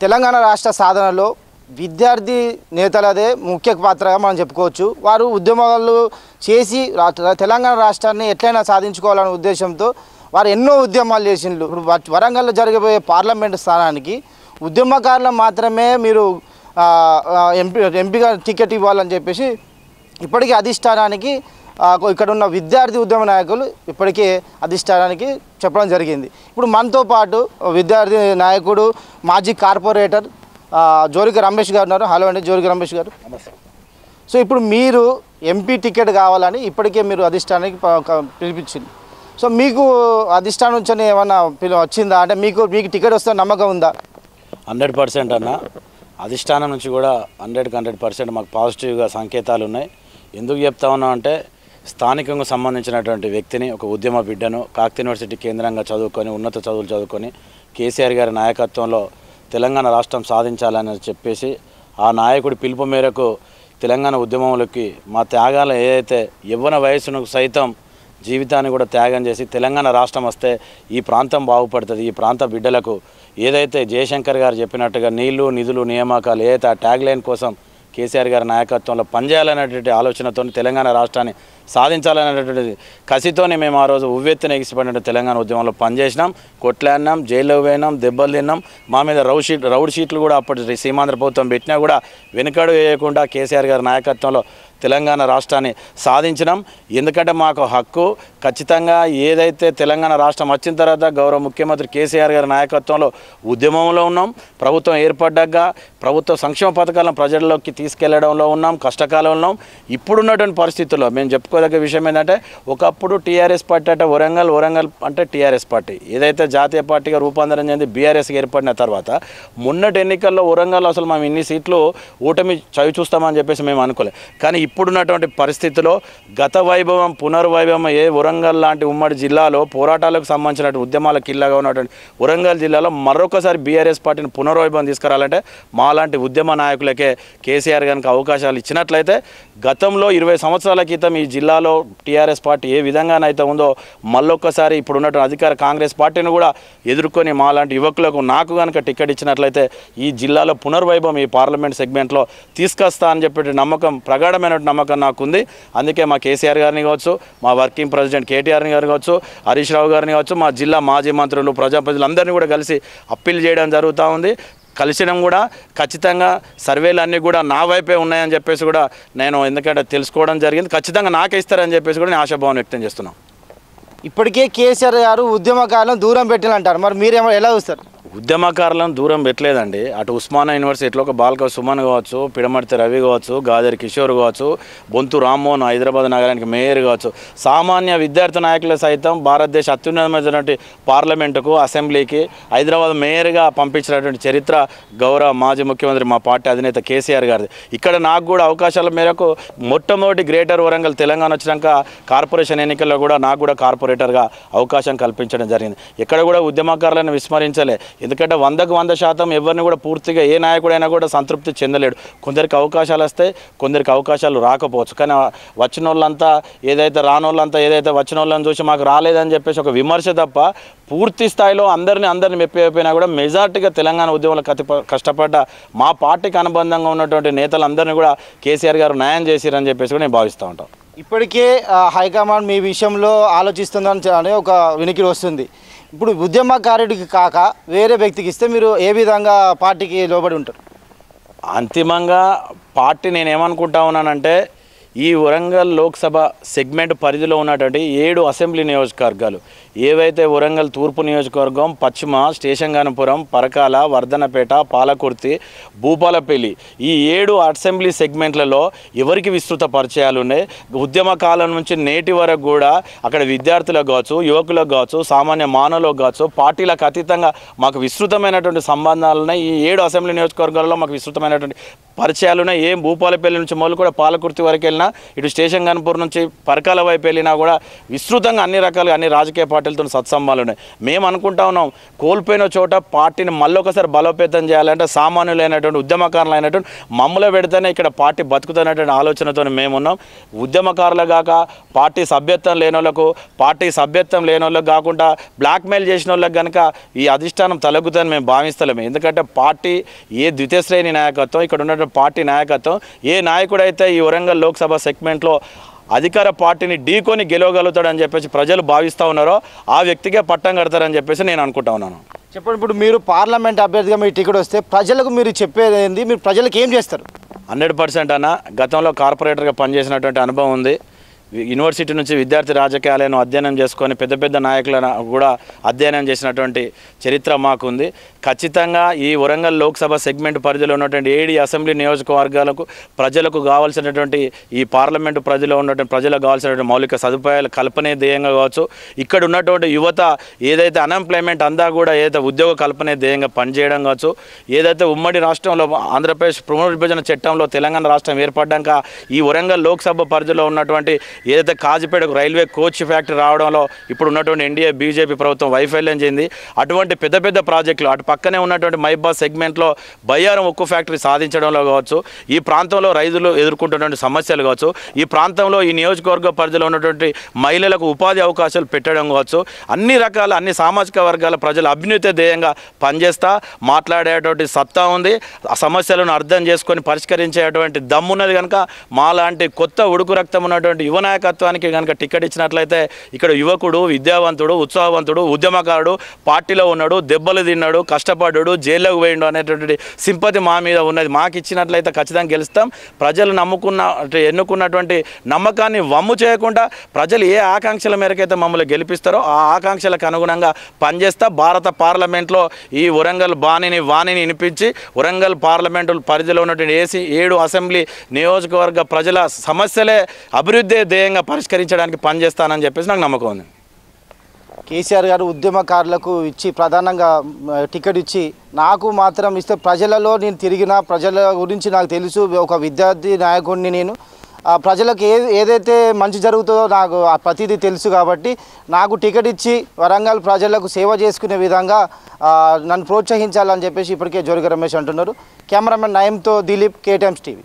తెలంగాణ రాష్ట్ర సాధనలో విద్యార్థి నేతలదే ముఖ్య పాత్రగా మనం చెప్పుకోవచ్చు. వారు ఉద్యమాలు చేసి తెలంగాణ రాష్ట్రాన్ని ఎట్లయినా సాధించుకోవాలనే ఉద్దేశంతో వారు ఎన్నో ఉద్యమాలు చేసిండ్రు. ఇప్పుడు వరంగల్లో జరగబోయే పార్లమెంటు స్థానానికి ఉద్యమకారులు మాత్రమే మీరు ఎంపీగా టికెట్ ఇవ్వాలని చెప్పేసి ఇప్పటికీ అధిష్టానానికి ఇక్కడ ఉన్న విద్యార్థి ఉద్యమ నాయకులు ఇప్పటికే అధిష్టానానికి చెప్పడం జరిగింది. ఇప్పుడు మనతో పాటు విద్యార్థి నాయకుడు మాజీ కార్పొరేటర్ జోరిక రమేష్ గారు ఉన్నారు. హలో అండి జోరిక రమేష్ గారు. సో ఇప్పుడు మీరు ఎంపీ టికెట్ కావాలని ఇప్పటికే మీరు అధిష్టానానికి పిలిపించింది. సో మీకు అధిష్టానం నుంచి ఏమన్నా వచ్చిందా? అంటే మీకు టికెట్ వస్తే నమ్మకం ఉందా? 100% అన్న. అధిష్టానం నుంచి కూడా 100% మాకు పాజిటివ్గా సంకేతాలు ఉన్నాయి. ఎందుకు చెప్తా ఉన్నా అంటే స్థానికంగా సంబంధించినటువంటి వ్యక్తిని, ఒక ఉద్యమ బిడ్డను కాకతీయ యూనివర్సిటీ కేంద్రంగా చదువుకొని ఉన్నత చదువులు చదువుకొని కేసీఆర్ గారి నాయకత్వంలో తెలంగాణ రాష్ట్రం సాధించాలని చెప్పేసి ఆ నాయకుడి పిలుపు మేరకు తెలంగాణ ఉద్యమంలోకి మా త్యాగాలు ఏదైతే యవ్వన వయసును సైతం జీవితాన్ని కూడా త్యాగం చేసి తెలంగాణ రాష్ట్రం వస్తే ఈ ప్రాంతం బాగుపడుతుంది, ఈ ప్రాంత బిడ్డలకు ఏదైతే జయశంకర్ గారు చెప్పినట్టుగా నీళ్లు నిధులు నియామకాలు ఏదైతే ఆ ట్యాగ్ లైన్ కోసం కేసీఆర్ గారి నాయకత్వంలో పనిచేయాలనేటువంటి ఆలోచనతో తెలంగాణ రాష్ట్రాన్ని సాధించాలనేటువంటిది కసితోనే మేము ఆ రోజు ఉవ్వెత్తున ఎగిసిపడిన తెలంగాణ ఉద్యమంలో పనిచేసినాం, కొట్లాడినాం, జైల్లో పోయినాం, దెబ్బలు తిన్నాం. మా మీద రౌడ్ షీట్లు కూడా అప్పటి సీమాంధ్ర ప్రభుత్వం పెట్టినా కూడా వెనుకడు వేయకుండా కేసీఆర్ గారి నాయకత్వంలో తెలంగాణ రాష్ట్రాన్ని సాధించినాం. ఎందుకంటే మాకు హక్కు ఖచ్చితంగా ఏదైతే తెలంగాణ రాష్ట్రం వచ్చిన తర్వాత గౌరవ ముఖ్యమంత్రి కేసీఆర్ గారి నాయకత్వంలో ఉద్యమంలో ఉన్నాం. ప్రభుత్వం ఏర్పడ్డాక ప్రభుత్వ సంక్షేమ పథకాలను ప్రజల్లోకి తీసుకెళ్లడంలో ఉన్నాం, కష్టకాలంలో ఉన్నాం. ఇప్పుడున్నటువంటి పరిస్థితుల్లో మేము చెప్పుకోదగ్గ విషయం ఏంటంటే ఒకప్పుడు టీఆర్ఎస్ పార్టీ అంటే వరంగల్ అంటే టీఆర్ఎస్ పార్టీ ఏదైతే జాతీయ పార్టీగా రూపాంతరం చెంది బీఆర్ఎస్గా ఏర్పడిన తర్వాత మొన్నటి ఎన్నికల్లో వరంగల్ అసలు మేము ఇన్ని సీట్లు ఓటమి చవి చూస్తామని చెప్పేసి మేము అనుకోలేదు. కానీ ఇప్పుడున్నటువంటి పరిస్థితిలో గత వైభవం పునర్వైభవం వరంగల్ లాంటి ఉమ్మడి జిల్లాలో పోరాటాలకు సంబంధించిన ఉద్యమాల కిల్లాగా ఉన్నటువంటి వరంగల్ జిల్లాలో మరొకసారి బీఆర్ఎస్ పార్టీని పునర్వైభవం తీసుకురావాలంటే మాలాంటి ఉద్యమ నాయకులకే కేసీఆర్ గారికి అవకాశాలు ఇచ్చినట్లయితే గతంలో 20 సంవత్సరాల క్రితం ఈ జిల్లాలో టీఆర్ఎస్ పార్టీ ఏ విధంగానైతే ఉందో మళ్ళొక్కసారి ఇప్పుడున్నటువంటి అధికార కాంగ్రెస్ పార్టీని కూడా ఎదుర్కొని మాలాంటి యువకులకు నాకు కనుక టికెట్ ఇచ్చినట్లయితే ఈ జిల్లాలో పునర్వైభవం ఈ పార్లమెంట్ సెగ్మెంట్లో తీసుకొస్తా అని చెప్పే నమ్మకం ప్రగాఢమైన నమ్మకం నాకుంది. అందుకే మా కేసీఆర్ గారిని కావచ్చు, మా వర్కింగ్ ప్రెసిడెంట్ కేటీఆర్ గారిని కావచ్చు, హరీష్ రావు గారిని కావచ్చు, మా జిల్లా మాజీ మంత్రులు ప్రజాప్రతినిధులందరినీ కూడా కలిసి అప్పీల్ చేయడం జరుగుతూ ఉంది. కలిసినాం కూడా ఖచ్చితంగా సర్వేలు అన్నీ కూడా నా వైపే ఉన్నాయని చెప్పేసి కూడా నేను ఎందుకంటే తెలుసుకోవడం జరిగింది. ఖచ్చితంగా నాకే ఇస్తారని చెప్పేసి కూడా నేను ఆశాభావం వ్యక్తం చేస్తున్నాను. ఇప్పటికే కేసీఆర్ గారు ఉద్యమకారులను దూరం పెట్టాలంటారు, మరి మీరేమో ఎలా చూస్తారు? ఉద్యమకారులను దూరం పెట్టలేదండి. అటు ఉస్మానియా యూనివర్సిటీలో ఒక బాల్క సుమన్ కావచ్చు, పిడమర్తి రవి కావచ్చు, గాదరి కిషోర్ కావచ్చు, బొంతు రామ్మోహన్ హైదరాబాద్ నగరానికి మేయర్ కావచ్చు, సామాన్య విద్యార్థి నాయకులు సైతం భారతదేశ అత్యున్నతమైనటువంటి పార్లమెంటుకు అసెంబ్లీకి హైదరాబాద్ మేయర్గా పంపించినటువంటి చరిత్ర గౌరవ మాజీ ముఖ్యమంత్రి మా పార్టీ అధినేత కేసీఆర్ గారిది. ఇక్కడ నాకు కూడా అవకాశాల మేరకు మొట్టమొదటి గ్రేటర్ వరంగల్ తెలంగాణ వచ్చినాక కార్పొరేషన్ ఎన్నికల్లో కూడా నాకు కూడా కార్పొరేటర్గా అవకాశం కల్పించడం జరిగింది. ఇక్కడ కూడా ఉద్యమకారులను విస్మరించలే. ఎందుకంటే 100% ఎవరిని కూడా పూర్తిగా ఏ నాయకుడైనా కూడా సంతృప్తి చెందలేడు. కొందరికి అవకాశాలు వస్తాయి, కొందరికి అవకాశాలు రాకపోవచ్చు. కానీ వచ్చిన వాళ్ళంతా ఏదైతే రానోళ్ళంతా ఏదైతే వచ్చిన వాళ్ళని చూసి మాకు రాలేదని చెప్పేసి ఒక విమర్శ తప్ప పూర్తి స్థాయిలో అందరినీ మెప్పిపోయినా కూడా మెజార్టీగా తెలంగాణ ఉద్యమంలో కష్టపడ్డ మా పార్టీకి అనుబంధంగా ఉన్నటువంటి నేతలందరినీ కూడా కేసీఆర్ గారు న్యాయం చేసిరని చెప్పేసి కూడా నేను భావిస్తూ ఉంటాను. ఇప్పటికే హైకమాండ్ మీ విషయంలో ఆలోచిస్తుందని ఒక వినికిడి వస్తుంది. ఇప్పుడు ఉద్యమకారుడికి కాక వేరే వ్యక్తికి ఇస్తే మీరు ఏ విధంగా పార్టీకి లోబడి ఉంటారు? అంతిమంగా పార్టీ నేనేమనుకుంటా ఉన్నానంటే ఈ వరంగల్ లోక్సభ సెగ్మెంట్ పరిధిలో ఉన్నటువంటి 7 అసెంబ్లీ నియోజకవర్గాలు ఏవైతే వరంగల్ తూర్పు నియోజకవర్గం, పశ్చిమ, స్టేషన్గానపురం, పరకాల, వర్ధనపేట, పాలకుర్తి, భూపాలపల్లి ఈ 7 అసెంబ్లీ సెగ్మెంట్లలో ఎవరికి విస్తృత పరిచయాలు ఉన్నాయి. ఉద్యమ కాలం నుంచి నేటి వరకు కూడా అక్కడ విద్యార్థులకు కావచ్చు, యువకులకు కావచ్చు, సామాన్య మానవులకు కావచ్చు, పార్టీలకు అతీతంగా మాకు విస్తృతమైనటువంటి సంబంధాలు ఉన్నాయి. ఈ 7 అసెంబ్లీ నియోజకవర్గాల్లో మాకు విస్తృతమైనటువంటి పరిచయాలు ఉన్నాయి. ఏం భూపాలపల్లి నుంచి మొదలు కూడా పాలకుర్తి వరకు వెళ్ళినా, ఇటు స్టేషన్ గన్పూర్ నుంచి పరకాల వైపు వెళ్ళినా కూడా విస్తృతంగా అన్ని రకాలుగా అన్ని రాజకీయ పార్టీలతో సత్సంబాలు ఉన్నాయి. మేము అనుకుంటా ఉన్నాం, కోల్పోయిన చోట పార్టీని మళ్ళొకసారి బలోపేతం చేయాలంటే సామాన్యులైనటువంటి ఉద్యమకారులు అయినటువంటి మమ్మల్ని పెడితేనే ఇక్కడ పార్టీ బతుకుతున్నటువంటి ఆలోచనతో మేమున్నాం. ఉద్యమకారులు కాక పార్టీ సభ్యత్వం లేని వాళ్ళకు, పార్టీ సభ్యత్వం లేని వాళ్ళకి కాకుండా బ్లాక్మెయిల్ చేసిన వాళ్ళకి కనుక ఈ అధిష్టానం తలగుతుందని మేము భావిస్తలేము. ఎందుకంటే పార్టీ ఏ ద్వితీయ శ్రేణి నాయకత్వం, ఇక్కడ ఉన్నటువంటి పార్టీ నాయకత్వం, ఏ నాయకుడైతే ఈ వరంగల్ లోక్సభ సెగ్మెంట్లో అధికార పార్టీని ఢీకొని గెలవగలుగుతాడని చెప్పేసి ప్రజలు భావిస్తూ ఉన్నారో ఆ వ్యక్తికే పట్టం కడతారని చెప్పేసి నేను అనుకుంటా ఉన్నాను. చెప్పండి, ఇప్పుడు మీరు పార్లమెంట్ అభ్యర్థిగా మీ టికెట్ వస్తే ప్రజలకు మీరు చెప్పేది ఏంది? మీరు ప్రజలకు ఏం చేస్తారు? 100% అన్న. గతంలో కార్పొరేటర్గా పనిచేసినటువంటి అనుభవం ఉంది. యూనివర్సిటీ నుంచి విద్యార్థి రాజకీయాలను అధ్యయనం చేసుకొని పెద్ద పెద్ద నాయకులను కూడా అధ్యయనం చేసినటువంటి చరిత్ర మాకుంది. ఖచ్చితంగా ఈ వరంగల్ లోక్సభ సెగ్మెంట్ పరిధిలో ఉన్నటువంటి 7 అసెంబ్లీ నియోజకవర్గాలకు ప్రజలకు కావాల్సినటువంటి ఈ పార్లమెంటు పరిధిలో ఉన్నటువంటి ప్రజలకు కావాల్సినటువంటి మౌలిక సదుపాయాలు కల్పనే ధ్యేయంగా కావచ్చు, ఇక్కడ ఉన్నటువంటి యువత ఏదైతే అన్ఎంప్లాయ్మెంట్ అంతా కూడా ఏదైతే ఉద్యోగ కల్పనే ధ్యేయంగా పనిచేయడం కావచ్చు, ఏదైతే ఉమ్మడి రాష్ట్రంలో ఆంధ్రప్రదేశ్ పునర్విభజన చట్టంలో తెలంగాణ రాష్ట్రం ఏర్పడ్డాక ఈ వరంగల్ లోక్సభ పరిధిలో ఉన్నటువంటి ఏదైతే కాజిపేటకు రైల్వే కోచ్ ఫ్యాక్టరీ రావడంలో ఇప్పుడు ఉన్నటువంటి ఎన్డీఏ బీజేపీ ప్రభుత్వం వైఫల్యం చెంది అటువంటి పెద్ద పెద్ద ప్రాజెక్టులు, అటు పక్కనే ఉన్నటువంటి మైబాద్ సెగ్మెంట్లో బయ్యారం ఉక్కు ఫ్యాక్టరీ సాధించడంలో కావచ్చు, ఈ ప్రాంతంలో రైతులు ఎదుర్కొంటున్నటువంటి సమస్యలు కావచ్చు, ఈ ప్రాంతంలో ఈ నియోజకవర్గ పరిధిలో ఉన్నటువంటి మహిళలకు ఉపాధి అవకాశాలు పెట్టడం కావచ్చు, అన్ని రకాల అన్ని సామాజిక వర్గాల ప్రజల అభ్యున్నతి ధ్యేయంగా పనిచేస్తా మాట్లాడేటువంటి సత్తా ఉంది. ఆ సమస్యలను అర్థం చేసుకొని పరిష్కరించేటువంటి దమ్మున్నది కనుక మాలాంటి కొత్త ఉడుకు రక్తం ఉన్నటువంటి యువ నాయకత్వానికి కనుక టికెట్ ఇచ్చినట్లయితే ఇక్కడ యువకుడు, విద్యావంతుడు, ఉత్సాహవంతుడు, ఉద్యమకారుడు, పార్టీలో ఉన్నాడు, దెబ్బలు తిన్నాడు, కష్టపడ్డాడు, జైల్లోకి పోయిండు అనేటువంటి సింపతి మా మీద ఉన్నది. మాకు ఇచ్చినట్లయితే ఖచ్చితంగా గెలుస్తాం. ప్రజలు ఎన్నుకున్నటువంటి నమ్మకాన్ని వమ్ము చేయకుండా ప్రజలు ఏ ఆకాంక్షల మేరకైతే మమ్మల్ని గెలిపిస్తారో ఆ ఆకాంక్షలకు అనుగుణంగా పనిచేస్తా భారత పార్లమెంట్లో ఈ వరంగల్ వాణిని వినిపించి వరంగల్ పార్లమెంటు పరిధిలో ఉన్నటువంటి 7 అసెంబ్లీ నియోజకవర్గ ప్రజల సమస్యలే అభివృద్ధి ధ్యేయంగా పరిష్కరించడానికి పనిచేస్తానని చెప్పేసి నాకు నమ్మకం ఉంది. కేసీఆర్ గారు ఉద్యమకారులకు ఇచ్చి ప్రధానంగా టికెట్ ఇచ్చి నాకు మాత్రం ఇస్తే ప్రజలలో నేను తిరిగిన ప్రజల గురించి నాకు తెలుసు, ఒక విద్యార్థి నాయకుడిని నేను, ప్రజలకు ఏదైతే మంచి జరుగుతుందో నాకు ఆ ప్రతిదీ తెలుసు కాబట్టి నాకు టికెట్ ఇచ్చి వరంగల్ ప్రజలకు సేవ చేసుకునే విధంగా నన్ను ప్రోత్సహించాలని చెప్పేసి ఇప్పటికే జోరుగా రమేష్ అంటున్నారు. కెమెరామెన్ నయంతో దిలీప్, KTimes TV.